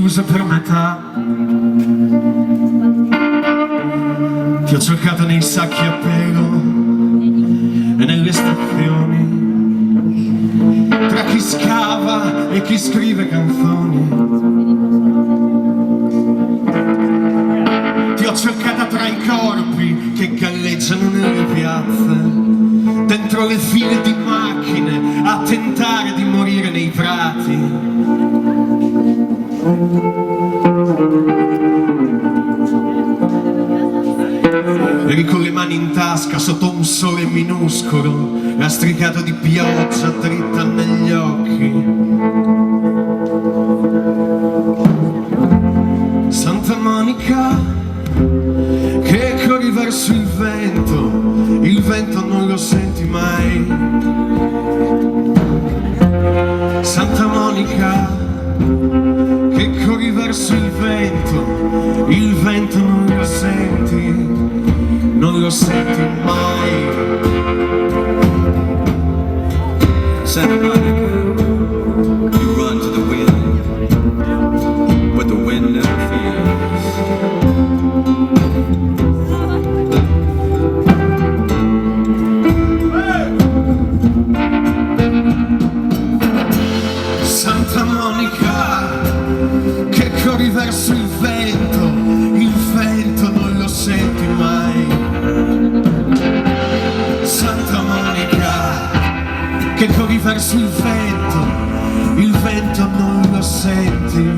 chiuso per metà. Ti ho cercato nei sacchi a pelo e nelle stazioni, tra chi scava e chi scrive canzoni. Ti ho cercata tra i corpi che galleggiano nelle piazze, dentro le file di macchine, a tentare di morire nei prati. Eri con le mani in tasca sotto un sole minuscolo, lastricato di pioggia dritta negli occhi. Santa Monica, che corri verso il vento non lo senti mai. Santa Monica, che corri verso il vento non lo senti mai. Santa Monica, you run to the wind, but the wind never feels. Santa Monica, che corri verso il vento non lo senti mai. Santa Monica, che corri verso il vento non lo senti